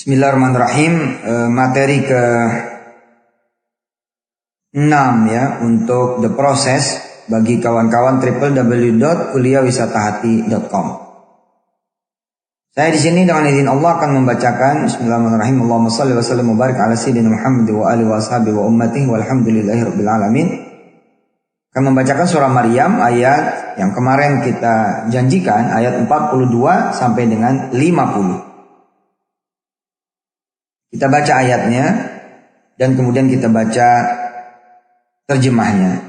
Bismillahirrahmanirrahim. Materi ke-6 ya untuk the process bagi kawan-kawan www.kuliahwisatahati.com. Saya di sini dengan izin Allah akan membacakan Bismillahirrahmanirrahim. Allahumma shalli wa sallim wa barik ala sayyidina Muhammad wa alihi wa ashabihi wa ummatihi walhamdulillahirabbil alamin. Akan membacakan surah Maryam ayat yang kemarin kita janjikan, ayat 42 sampai dengan 50. Kita baca ayatnya dan kemudian kita baca terjemahnya.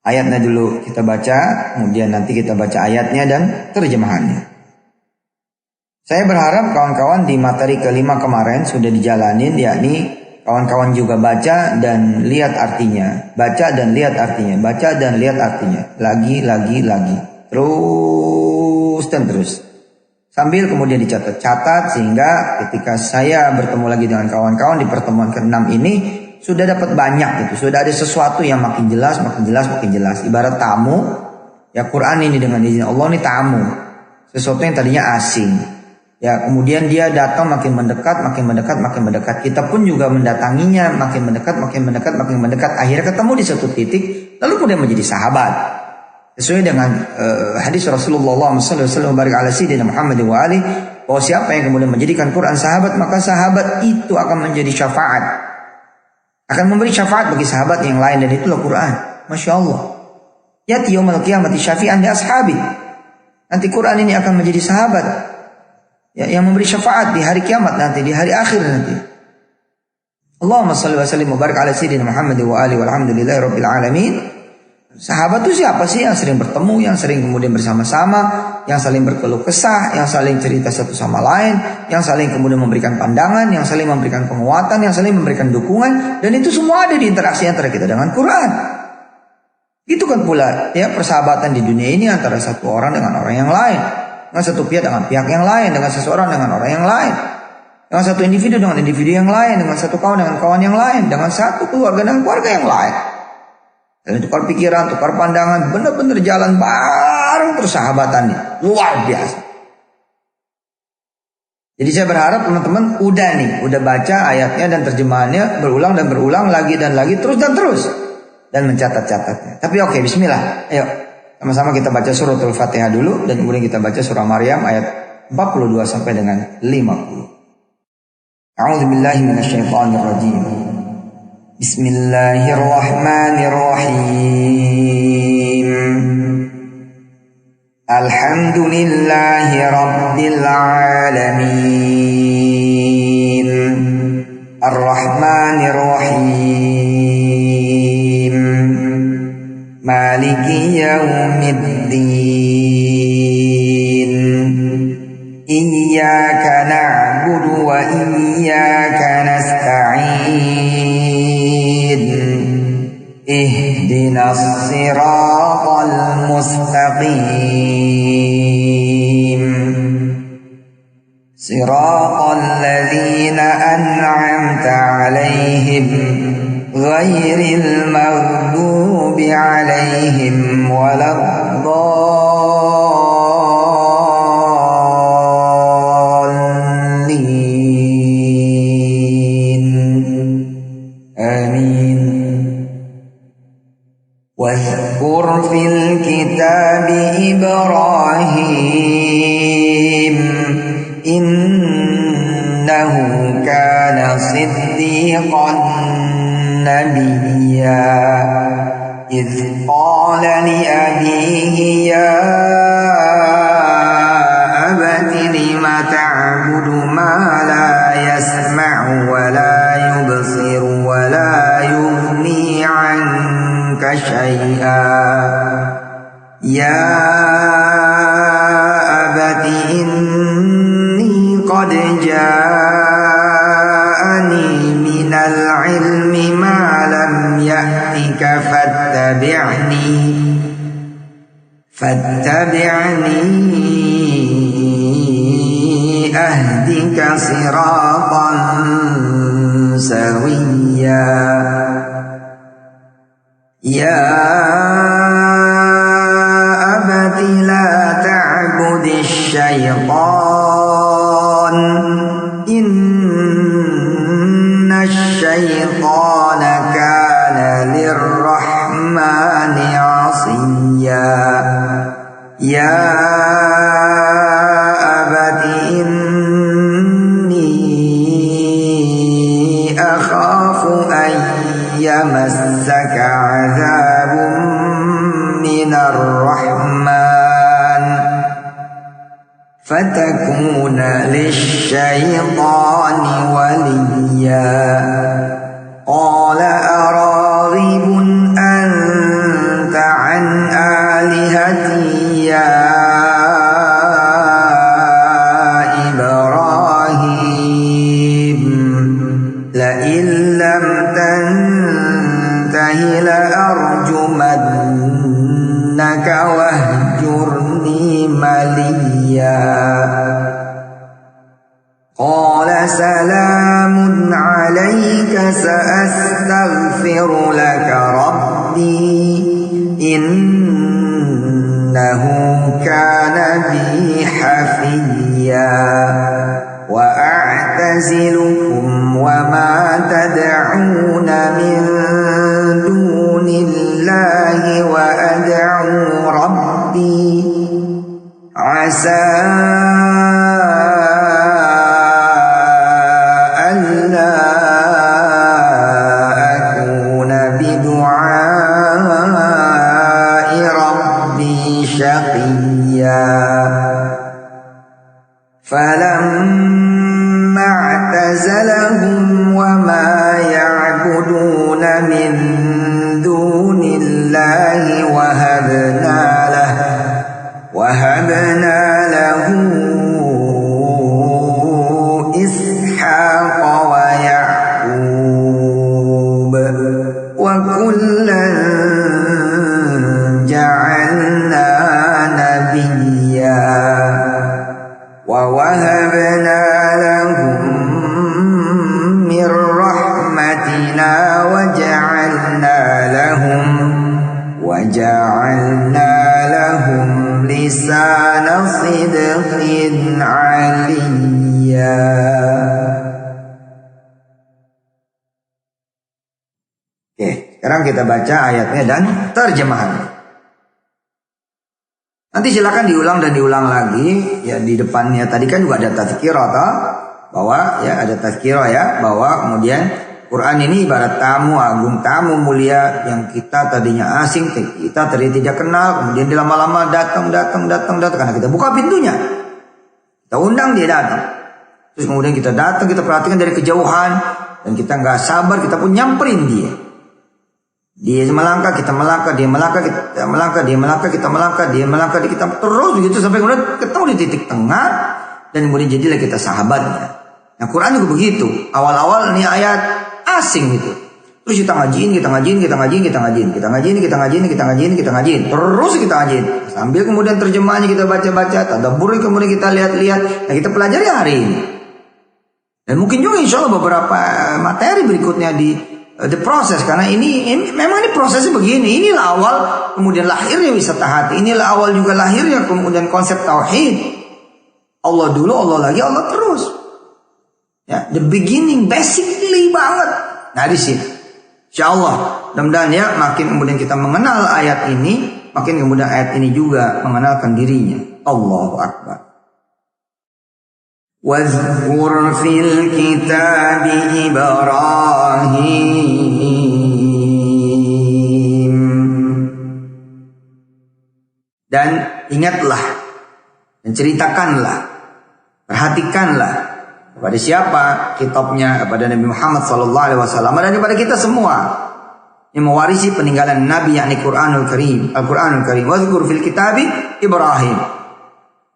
Ayatnya dulu kita baca, kemudian nanti kita baca ayatnya dan terjemahannya. Saya berharap kawan-kawan di materi kelima kemarin sudah dijalanin, yakni kawan-kawan juga baca dan lihat artinya. Baca dan lihat artinya. Baca dan lihat artinya. Lagi. Terus dan terus. Sambil kemudian dicatat-catat sehingga ketika saya bertemu lagi dengan kawan-kawan di pertemuan ke-6 ini sudah dapat banyak gitu. Sudah ada sesuatu yang makin jelas. Ibarat tamu, ya Quran ini dengan izin Allah ini tamu. Sesuatu yang tadinya asing. Ya kemudian dia datang makin mendekat. Kita pun juga mendatanginya makin mendekat. Akhirnya ketemu di satu titik lalu kemudian menjadi sahabat. Sesuai dengan hadis Rasulullah SAW barik ala sayyidina Muhammad wa ali, bahwa siapa yang kemudian menjadikan Quran sahabat, maka sahabat itu akan menjadi syafaat, akan memberi syafaat bagi sahabat yang lain, dan itulah Quran. Masya Allah. Yati yaumil qiyamati syafi'an li ashabi. Nanti Quran ini akan menjadi sahabat ya, yang memberi syafaat di hari kiamat nanti, di hari akhir nanti. Allahumma shalli wa sallim wa barik ala sayyidina Muhammad wa ali walhamdulillahirabbil alamin. Sahabat itu siapa sih? Yang sering bertemu, yang sering kemudian bersama-sama, yang saling berkeluh kesah, yang saling cerita satu sama lain, yang saling kemudian memberikan pandangan, yang saling memberikan penguatan, yang saling memberikan dukungan, dan itu semua ada di interaksi antara kita dengan Quran. Itu kan pula ya persahabatan di dunia ini antara satu orang dengan orang yang lain, dengan satu pihak dengan pihak yang lain, dengan seseorang dengan orang yang lain, dengan satu individu dengan individu yang lain, dengan satu kawan dengan kawan yang lain, dengan satu keluarga dengan keluarga yang lain. Dan tukar pikiran, tukar pandangan, benar-benar jalan bareng persahabatannya. Luar biasa. Jadi saya berharap teman-teman udah baca ayatnya dan terjemahannya berulang lagi dan lagi, terus dan mencatat-catatnya. Tapi oke, bismillah. Ayo sama-sama kita baca suratul Fatihah dulu dan kemudian kita baca surah Maryam ayat 42 sampai dengan 50. A'udzubillahi minasyaitonirrajim. Bismillahirrahmanirrahim. Alhamdulillahi rabbil alamin. Ar-Rahmanir-Rahim. Maliki yaumiddin. Iyyaka na'budu wa iyyaka nasta'in. Ihdinas siratal mustaqim. Siratal ladzina an'amta 'alaihim ghairil maghdubi 'alaihim waladdallin. Amin. Wadhkur fil kitabi Ibrahim innahu kana siddiqan nabiyya idh qala li abihi ya abati lima ta'budu ma la yasma'u wa la yubsiru wa la yughni 'anka syai'a ya abati inni qad ja'ani minal ilmi ma lam ya'tika fattabi'ni ahdika siratan sawiyya. Ya abati la ta'budish syaitan yamassaka 'adzabun minar rahman fatakuna lisyaitani waliya qala araghibun anta 'an alihati ya wahjurni maliya qala salamun alayka sa'astaghfiru laka rabbi innahu kana bi hafiya wa a'tazilukum wa ma tad'una min dunillahi wa ad'u rabbi asa alla akuna bidu'ai rabbi shaqiya falamma i'tazalahum wa ma ya'buduna min dunillahi وهبنا له إسحاق ويعقوب وكلا جعلنا نبيا ووهبنا لهم من رحمتنا وجعلنا لهم لسان صدق عليا. Oke, sekarang kita baca ayatnya dan terjemahannya. Nanti silakan diulang dan diulang lagi. Ya, di depannya tadi kan juga ada tazkirah bahwa ya ada tazkirah ya, bahwa kemudian Quran ini ibarat tamu agung, tamu mulia yang kita tadinya asing, kita tadi tidak kenal, kemudian dia lama-lama datang karena kita buka pintunya. Kita undang dia datang. Terus kemudian kita datang, kita perhatikan dari kejauhan dan kita nggak sabar, kita pun nyamperin dia. Dia melangkah, kita melangkah, dia melangkah, kita melangkah, dia melangkah, kita melangkah, dia melangkah, kita terus begitu sampai kemudian ketemu di titik tengah dan kemudian jadilah kita sahabatnya. Nah, Quran juga begitu. Awal-awal ini ayat asing itu. Terus kita ngajiin. Terus kita ngajiin. Sambil kemudian terjemahnya kita baca-baca, tadabbur kemudian kita lihat-lihat. Nah, kita pelajari hari ini. Dan mungkin juga insya Allah beberapa materi berikutnya di proses. Karena ini memang ini prosesnya begini. Inilah awal kemudian lahirnya wisata hati. Inilah awal juga lahirnya kemudian konsep tauhid. Allah dulu, Allah lagi, Allah terus. Ya, the beginning, basically banget. Nah, di sini, insyaallah, mudah-mudahan ya, makin kemudian kita mengenal ayat ini, makin kemudian ayat ini juga mengenalkan dirinya. Allahu Akbar. Wazkur fil kitabi Ibrahim. Dan ingatlah dan ceritakanlah, perhatikanlah. Kepada siapa? Kitabnya kepada Nabi Muhammad SAW dan kepada kita semua yang mewarisi peninggalan Nabi, yakni Quranul Karim. Al-Quranul Karim. Wazkur fil kitabi Ibrahim.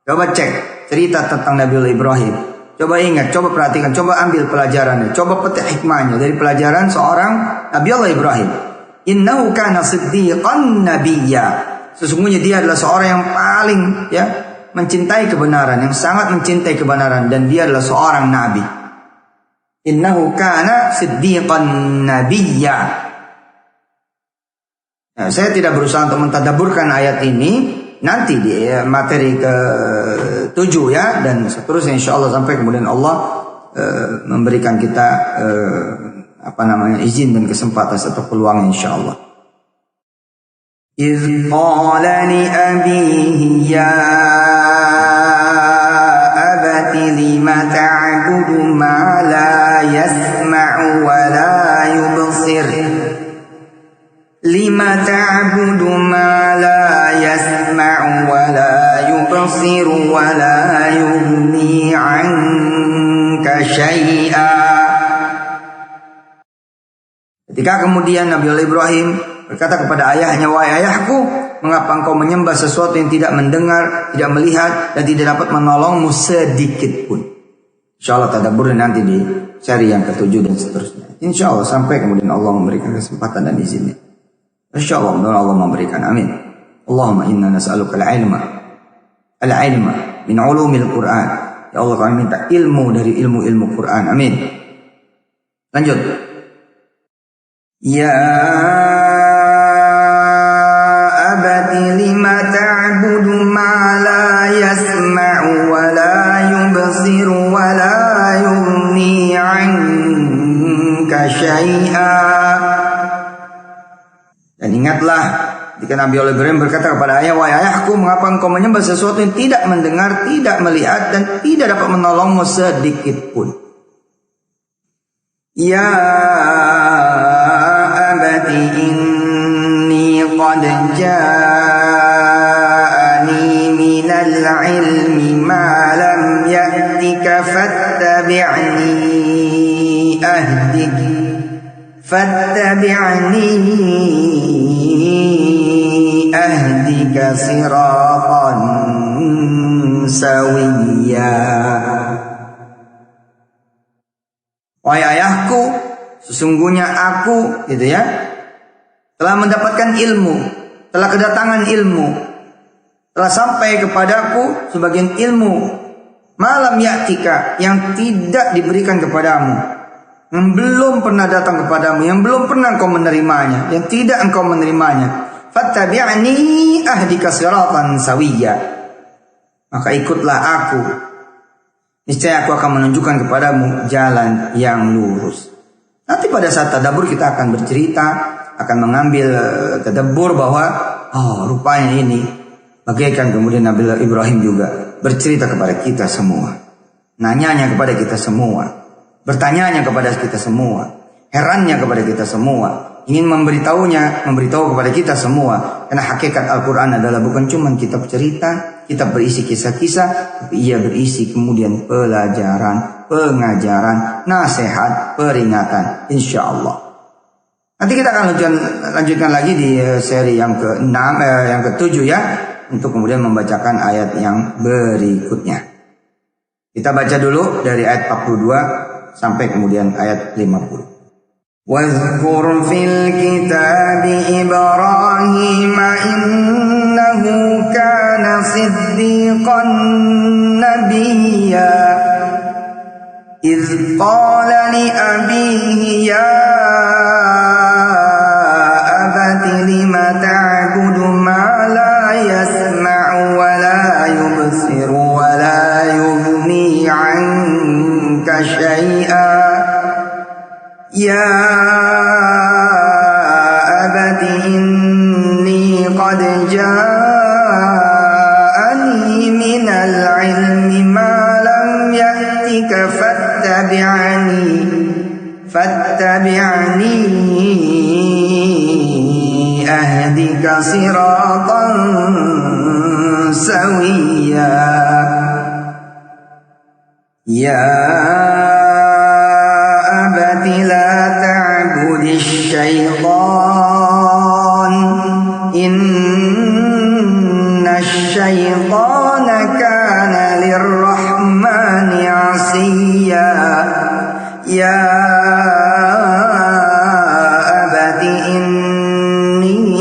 Coba cek cerita tentang Nabi Ibrahim. Coba ingat, coba perhatikan, coba ambil pelajarannya, coba petik hikmahnya dari pelajaran seorang Nabi Allah Ibrahim. Innahu kana siddiqan nabiyya. Sesungguhnya dia adalah seorang yang paling mencintai kebenaran, yang sangat mencintai kebenaran, dan dia adalah seorang nabi. Innahu kana siddiqan nabiyya. Nah, saya tidak berusaha untuk mentadabburkan ayat ini. Nanti di materi ke-7 ya, dan seterusnya insyaallah sampai kemudian Allah memberikan kita izin dan kesempatan serta peluang insyaallah. إذ قال لأبيه يا أبت لم تعبد ما لا يسمع ولا يبصر Lima ta'budu ma la yasma'u wa la yubsiru wa la yughni 'anka syai'a. Ketika kemudian Nabi Ibrahim berkata kepada ayahnya, "Wahai ayahku, mengapa engkau menyembah sesuatu yang tidak mendengar, tidak melihat, dan tidak dapat menolongmu sedikit pun?" InsyaAllah tadabbur nanti di seri yang ke-7 dan seterusnya. InsyaAllah sampai kemudian Allah memberikan kesempatan dan izinnya. InsyaAllah Allah memberikan. Amin. Allahumma inna nas'aluka al-ilma min ulumil Qur'an. Ya Allah, kami minta ilmu dari ilmu-ilmu Quran. Amin. Lanjut. Ya abati lima ta'budu ma la yasma'u wa la yubsiru wa la yughni 'anka syai'a. Dan ingatlah ketika Nabi Ibrahim berkata kepada ayah, "Wahai ayahku, mengapa engkau menyembah sesuatu yang tidak mendengar, tidak melihat, dan tidak dapat menolongmu sedikit pun?" Ya abati inni qad ja'ani minal ilmi ma lam ya'tika fattabi'ni ahdika siratan sawiyya. Wahai ayahku, sesungguhnya aku telah mendapatkan ilmu, telah kedatangan ilmu, telah sampai kepadaku sebagian ilmu malam ya'tika, yang tidak diberikan kepadamu, yang belum pernah datang kepadamu, yang belum pernah engkau menerimanya, yang tidak engkau menerimanya. Fattabi'ni ahdika siratan sawiyya. Maka ikutlah aku, niscaya aku akan menunjukkan kepadamu jalan yang lurus. Nanti pada saat tadabbur kita akan bercerita, akan mengambil tadabbur bahwa rupanya ini bagaikan kemudian Nabi Ibrahim juga bercerita kepada kita semua, nanyanya kepada kita semua, bertanyanya kepada kita semua, herannya kepada kita semua, ingin memberitahu kepada kita semua. Karena hakikat Al-Quran adalah bukan cuma kitab cerita, kitab berisi kisah-kisah, tapi ia berisi kemudian pelajaran, pengajaran, nasihat, peringatan, insya Allah. Nanti kita akan lanjutkan lagi di seri yang ke-6, yang ke-7 ya, untuk kemudian membacakan ayat yang berikutnya. Kita baca dulu dari ayat 42 sampai kemudian ayat 50. واذكر في الكتاب إبراهيم إنه كان صديقا نبيا إذ قال لأبيه يا أبت لم تعبد ما لا يسمع ولا يبصر ولا يغني عنك شيئا يا أبت إني قد جاءني من العلم ما لم يأتك فاتبعني أهدك صراطا سويا يا أبت لا تعبد الشيطان إن الشيطان كان للرحمن عصيا يا أبت إني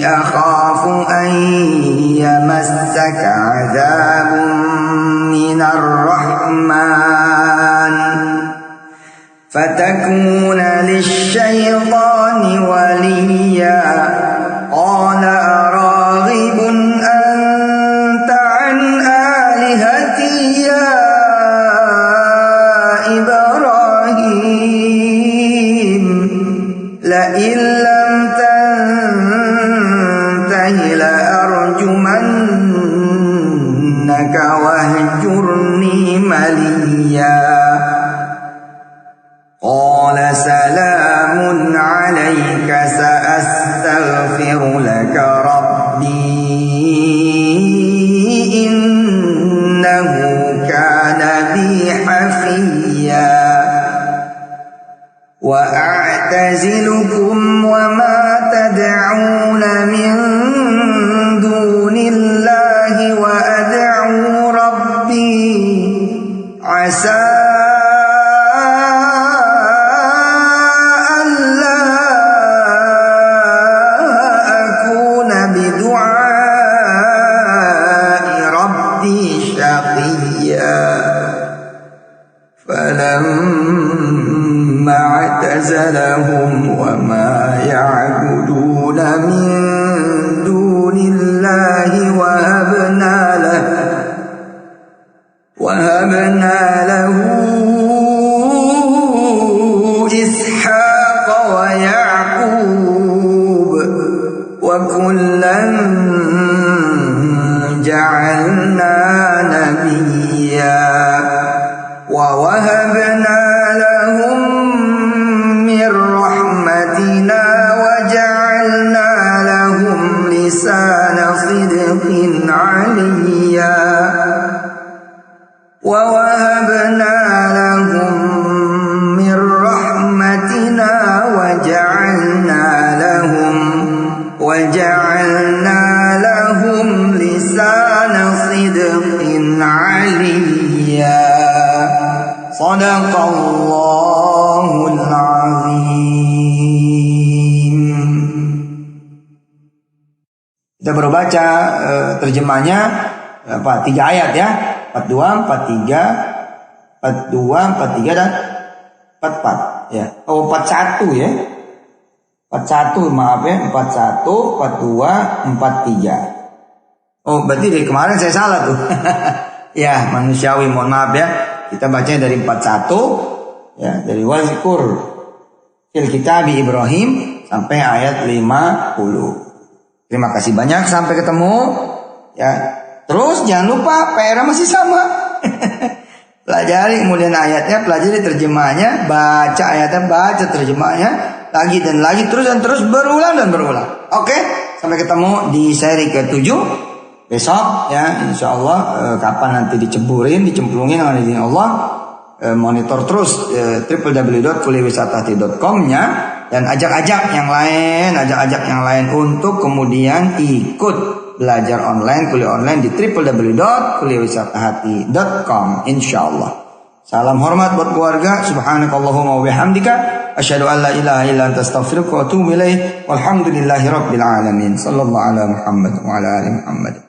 أخاف أن يمسك عذاب من الرحمن فتكون للشيطان وليا قال أراغب أنت عن آلهتي يا إبراهيم لئن لم تنته لأرجمنك واهجرني مليا قال سلام عليك سأتبعك وأعتزلكم وما تدعون من دون الله وأدعو ربي عسى ألا أكون بدعاء ربي شقيا فلما اعتزلهم وما يعبدون من دون الله وهبنا له إسحاق ويعقوب وكلا جعلنا نبيا ووهبنا لهم من رحمتنا وجعلنا لهم لسان صدق عليا ووهبنا لهم من رحمتنا وجعلنا لهم لسان صدق عليا صدق الله العظيم. Kita baru baca terjemahnya 3 ayat ya. 42, 43, 42, 43 dan 44 ya. Oh 41 ya. 41 maaf ya, 41, 42, 43. Oh berarti dari kemarin saya salah tuh. Ya manusiawi, mohon maaf ya. Kita bacanya dari 41 ya, dari wazkur fil kitab Ibrahim sampai ayat 50. Terima kasih banyak, sampai ketemu ya. Terus jangan lupa PR masih sama. Pelajari kemudian ayatnya, pelajari terjemahnya, baca ayatnya, baca terjemahnya, lagi dan lagi, terus dan terus, berulang dan berulang. Oke, sampai ketemu di seri ke-7 besok ya, insyaallah. Kapan nanti dicemplungin dengan izin Allah. Monitor terus www.kuliahwisata.com-nya dan ajak yang lain untuk kemudian ikut belajar online, kuliah online di www.kuliahwisata.com insyaallah. Salam hormat buat keluarga. Subhanakallahumma wa bihamdika asyhadu an la ilaha illa anta astaghfiruka wa atubu ilaik. Walhamdulillahirabbil alamin. Sallallahu ala Muhammad wa ala ali Muhammad.